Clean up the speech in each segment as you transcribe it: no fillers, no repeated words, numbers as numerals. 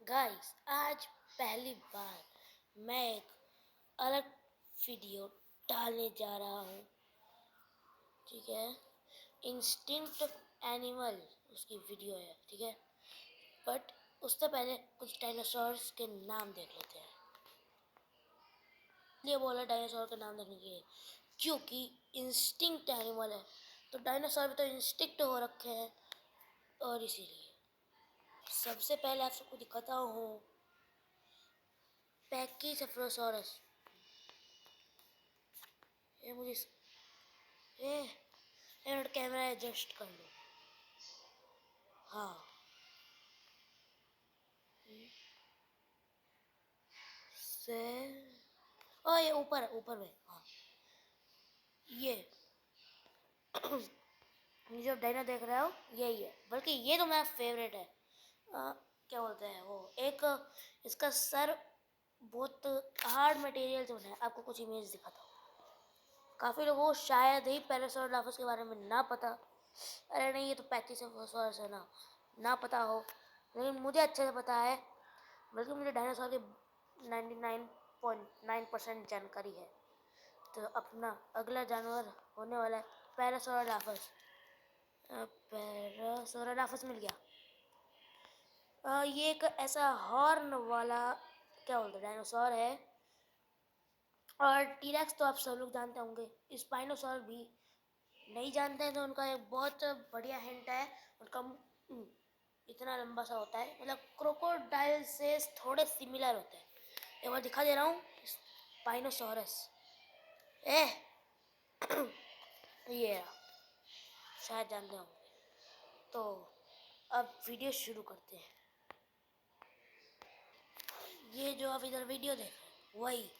Guys, आज पहली बार मैं एक अलग वीडियो डालने जा रहा हूँ। ठीक है, इंस्टिंक्ट एनिमल उसकी वीडियो है। ठीक है, बट उससे पहले कुछ डायनासोर्स के नाम देख लेते हैं। इसलिए बोला डायनासोर के नाम देखने के लिए क्योंकि इंस्टिंक्ट एनिमल है, तो डायनासोर भी तो इंस्टिंक्ट हो रखे हैं, और इसीलिए सबसे पहले आप सबको दिखाता हूँ पैकीसेफलोसॉरस। ये मुझे ये कैमरा एडजस्ट कर लो। हाँ, से ये ऊपर में। हाँ, ये जो डायना देख रहे हो यही है, बल्कि ये तो मेरा फेवरेट है। क्या बोलते हैं वो, एक इसका सर बहुत हार्ड मटेरियल से बना है। आपको कुछ इमेज दिखाता हूँ। काफ़ी लोगों को शायद ही पैरासाउरोलॉफस के बारे में ना पता, अरे नहीं ये तो पैकीसेफलोसॉरस है ना पता हो, लेकिन मुझे अच्छे से पता है, बल्कि मुझे डायनासोर की 99.9% जानकारी है। तो अपना अगला जानवर होने वाला है पैरासाउरोलॉफस। पैरासाउरोलॉफस मिल गया। ये एक ऐसा हॉर्न वाला क्या बोलते हैं डायनासोर है। और टीरेक्स तो आप सब लोग जानते होंगे, स्पाइनोसॉर भी नहीं जानते हैं तो उनका एक बहुत बढ़िया हिंट है। उनका इतना लंबा सा होता है, मतलब क्रोकोडाइल से थोड़े सिमिलर होते हैं। एक बार दिखा दे रहा हूँ, स्पाइनोसॉरस। ये शायद जानते होंगे। तो अब वीडियो शुरू करते हैं। ये जो आप इधर वीडियो देख रहे हैं वही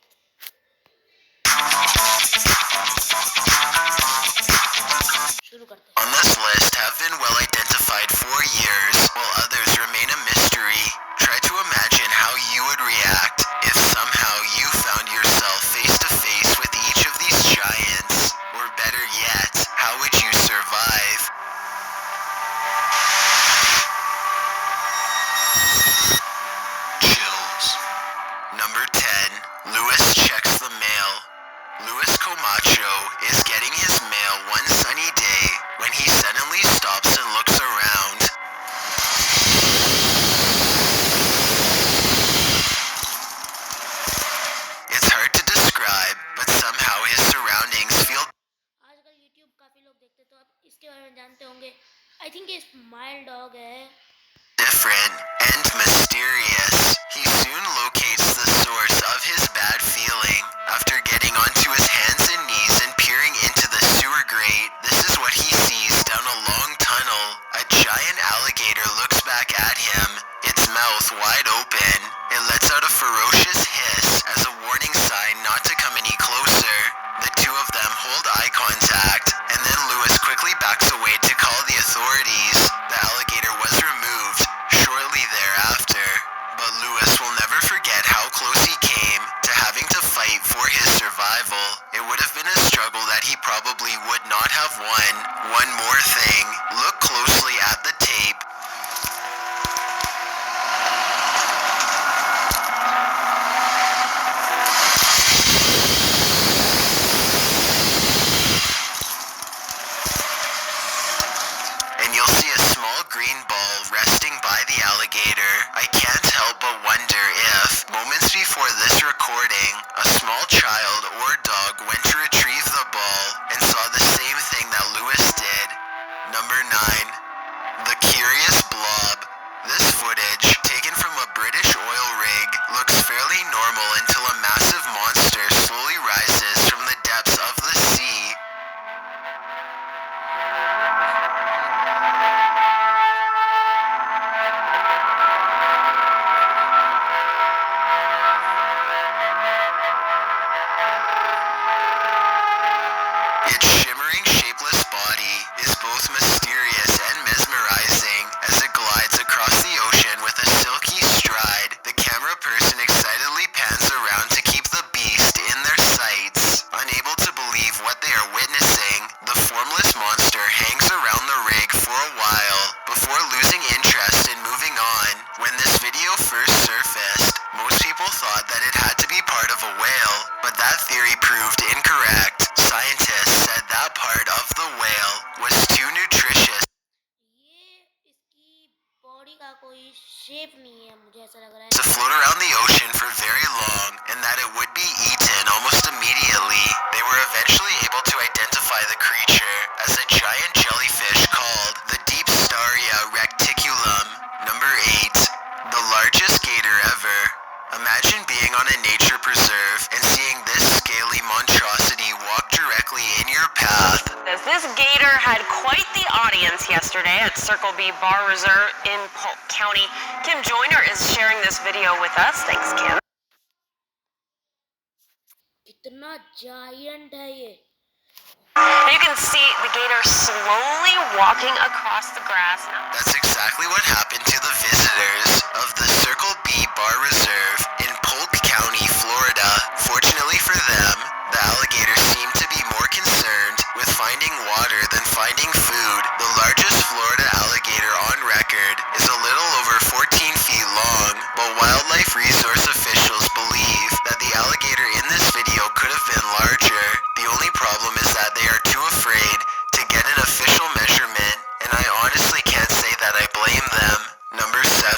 शुरू करते हैं। On this list have been well identified for years, while others remain a mystery. Try to imagine how you would react if somehow you found yourself face to face with each of these giants. Or better yet, how would you survive? Chills. Number 10. Louis checks the mail. Luis Camacho is getting his mail one sunny day when he suddenly stops and looks around. It's hard to describe, but somehow his surroundings feel आजकल YouTube काफी लोग देखते हैं, तो आप इसके बारे में जानते होंगे। आई थिंक ये स्माइल डॉग है। different and mysterious. He soon locates the source of his bad feeling. After getting onto his hands and knees and peering into the sewer grate, this is what he sees down a long tunnel. A giant alligator looks back at him, its mouth wide open. It lets out a ferocious hiss as a warning sign not to come any closer. The two of them hold eye contact, and then Louis quickly backs away to call the authorities. The alligator was removed shortly thereafter, but Louis will never forget how close he came to having to fight for his survival. It would have been a struggle that he probably would not have won. One more thing, look closely at the tape. And you'll see a small green ball resting by the alligator. I can't help but wonder if, moments before this recording, a small child or dog went to retrieve the ball and saw the same thing that Louis did. Number 9. The Curious Blob. This footage, taken from a British oil rig, looks fairly normal until a massive monster slowly rises from the depths of the sea. Its shimmering, shapeless body is both mysterious and mesmerizing as it glides across the ocean with a shape नहीं है, मुझे ऐसा लग रहा to है। float around the ocean for very long and that it would be eaten almost immediately. They were eventually able to identify the creature as a giant jellyfish called the Deepstaria reticulum. Number 8. The largest gator ever. Imagine being on a nature preserve and seeing this scaly monstrosity walk directly in your path. This gator had quite the audience yesterday at Circle B Bar Reserve in Polk County. Kim Joyner is sharing this video with us. Thanks, Kim. कितना giant है ये। You can see the gator slowly walking across the grass now. That's exactly what happened to the visitors of the Circle B Bar Reserve in Polk County, Florida. Fortunately for them, the alligators seemed to be more concerned with finding water than finding food. The largest Florida alligator on record is a little over 14 feet long, but wildlife resource officials believe that the alligator in this video could have been larger. The only problem is that they are too afraid to get an official measurement, and I honestly can't say that I blame them. Number 7.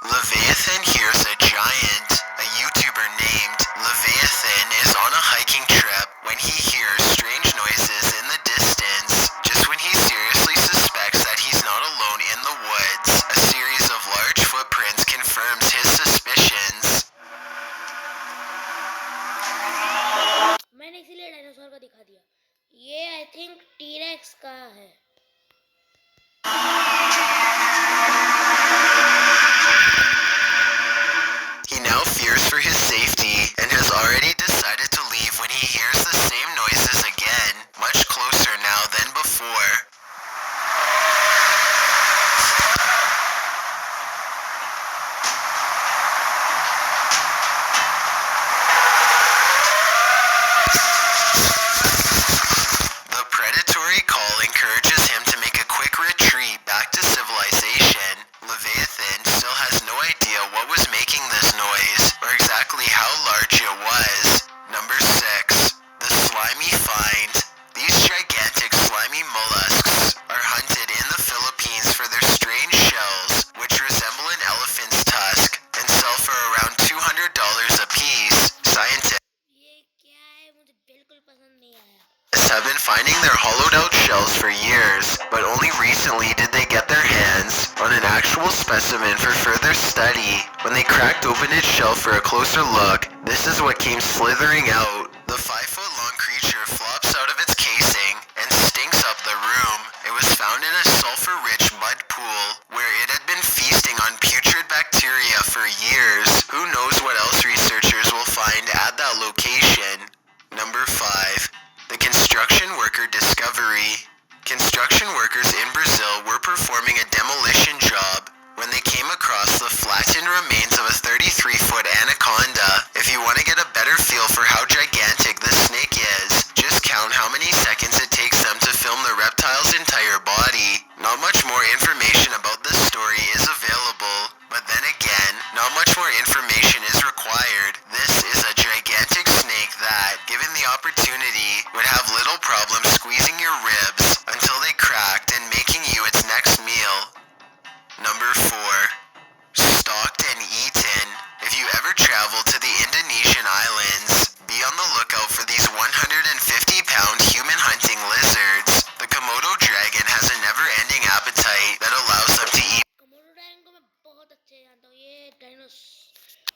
Leviathan hears a giant. A YouTuber named Leviathan is on a hiking trip when he hears strange noises in the distance. Just when he seriously suspects that he's not alone in the woods, a series of large footprints confirms his suspicions. मैंने इसीलिए dinosaur का दिखा दिया। ये I think T-Rex का है। He now fears for his safety and has already decided to leave when he hears the same noises again, much closer now than before. The predatory call encourages him to make a quick retreat back to civilization. Leviathan still has no idea what was making this noise or exactly how large it was. Number 6. The slimy find. These gigantic slimy mollusks are hunted in the Philippines for their strange shells, which resemble an elephant's tusk and sell for around $200 a piece. Scientists ये क्या है, मुझे बिल्कुल पसंद नहीं आया। have been finding their hollowed out shells for years, but only recently did they get their hands on an actual specimen for further study. When they cracked open its shell for a closer look, this is what came slithering out. The 5-foot-long creature flops out of its casing and stinks up the room. It was found in a sulfur-rich mud pool where it had been feasting on putrid bacteria for years. Who knows what else researchers will find at that location. Number 5. The construction worker discovery. Construction workers in Brazil were performing a demolition job when they came across the flattened remains of a 33-foot anaconda. If you want to get a better feel for how gigantic this snake is, just count how many seconds it takes them to film the reptile's entire body. Not much more information about this story is available, but then again, not much more information is required. This is a gigantic snake that, given the opportunity, would have little problem squeezing your ribs until they cracked and making you its next meal. Number 4. Stalked and eaten. If you ever travel to the Indonesian islands, be on the lookout for these 150-pound human-hunting lizards. The Komodo dragon has a never-ending appetite that allows them to eat Komodo dragon को मैं बहुत अच्छे से जानता हूँ। ये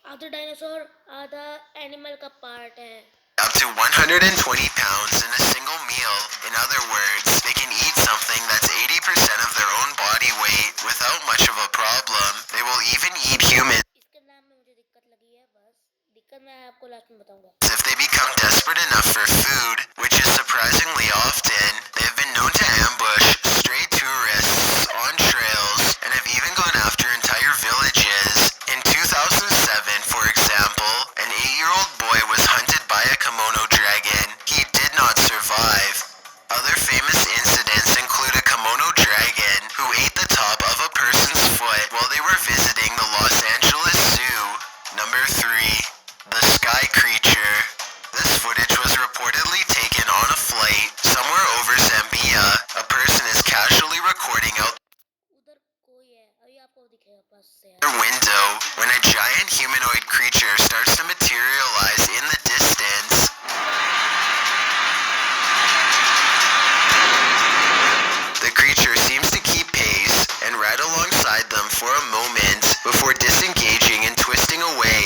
आधा dinosaur आधा एनिमल का पार्ट है। up to 120 pounds in a single meal. In other words, they can eat something that's 80% of their own body weight without much of a problem. They will even eat humans इसके नाम में मुझे दिक्कत लगी है, बस दिक्कत मैं आपको लास्ट में बताऊंगा। if they become desperate enough for food, which is surprisingly often. They have been known to ambush stray tourists on trails and have even gone after entire villages. In 2007, for example, an 8-year-old boy was hunted by a Komodo dragon. He did not survive. Other famous incidents include a Komodo dragon who ate the top of a person's foot while they were visiting the Los Angeles Zoo. Number 3. The Sky Creature. This footage was reportedly taken on a flight somewhere over Zambia. A person is window when a giant humanoid creature starts to materialize in the distance. The creature seems to keep pace and ride alongside them for a moment before disengaging and twisting away.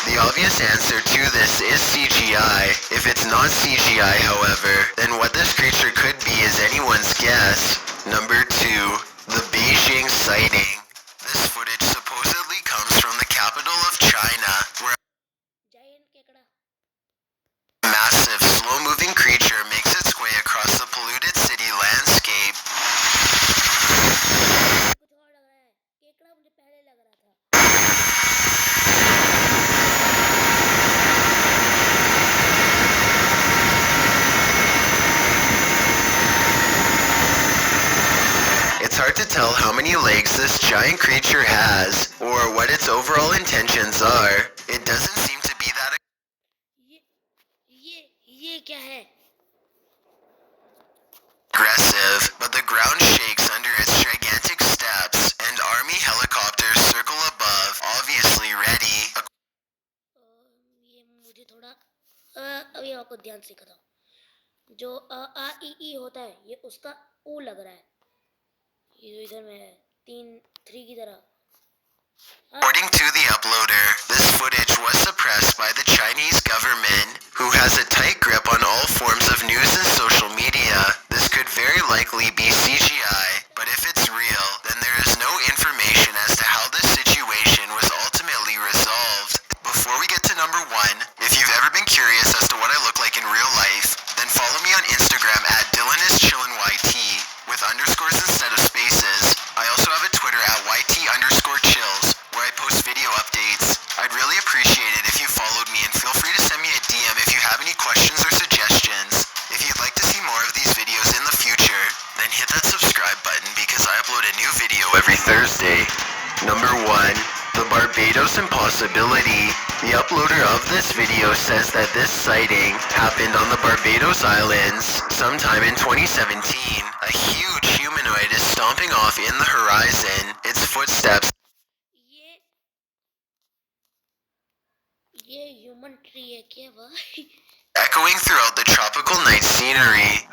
The obvious answer to this is CGI. If it's not CGI, however, then what this creature could be is anyone's guess. Number 2, the Beijing sighting. This footage supposedly comes from the capital of China, where Giant kekda. a massive, slow-moving creature makes its way across the polluted city landscape. कुछ और लग रहा है केकड़ा मुझे पहले लग रहा था It's hard to tell how many legs this giant creature has, or what its overall intentions are. It doesn't seem to be that ये क्या है aggressive, but the ground shakes under its gigantic steps, and army helicopters circle above, obviously ready. ये मुझे थोड़ा अभी आपको ध्यान से बताऊं जो आ ई ई होता है ये उसका ऊ लग रहा है ये जो इधर में है 3 की तरह According to the uploader, this footage was suppressed by the Chinese government, who has a tight grip on all forms of news and social media. This could very likely be CGI, but if it's real, then there is no information as to how this situation was ultimately resolved. Before we get to number 1, if you've ever been curious as to what I look like in real life, then follow me on Instagram at DylanIsChillinYT with underscores instead of spaces. I also have a Twitter at YT_chills where I post video updates. I'd really appreciate it if you followed me, and feel free to send me a DM if you have any questions or suggestions. If you'd like to see more of these videos in the future, then hit that subscribe button because I upload a new video every Thursday. Number 1, the Barbados Impossibility. The uploader of this video says that this sighting happened on the Barbados Islands sometime in 2017. A huge humanoid is stomping off in the horizon, its footsteps ये human tree है क्या भाई echoing throughout the tropical night scenery.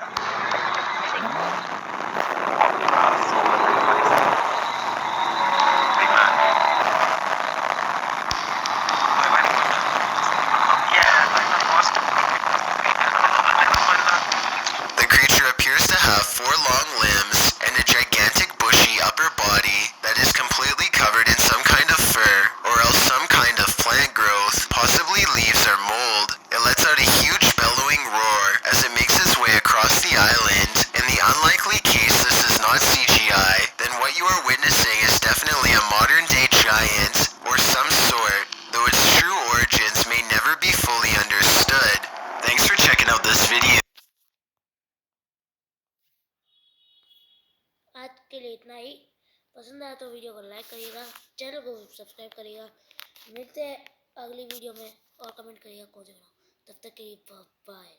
The creature appears to have 4 long limbs and a gigantic bushy upper body that is completely covered in some kind of fur or else some kind of plant growth, possibly leaves or mold. It lets out a huge bellowing roar as it makes its way across the island. In the unlikely case this is not CGI, then what you are witnessing is definitely a modern day giant or some sort, though its true origins may never be fully understood. Thanks for checking out this video. आज के लिए इतना ही पसंद आया तो video को like करिएगा channel को सब्सक्राइब करिएगा मिलते हैं अगली वीडियो में और कमेंट करिएगा कौन सी बनाऊं तब तक के लिए बाय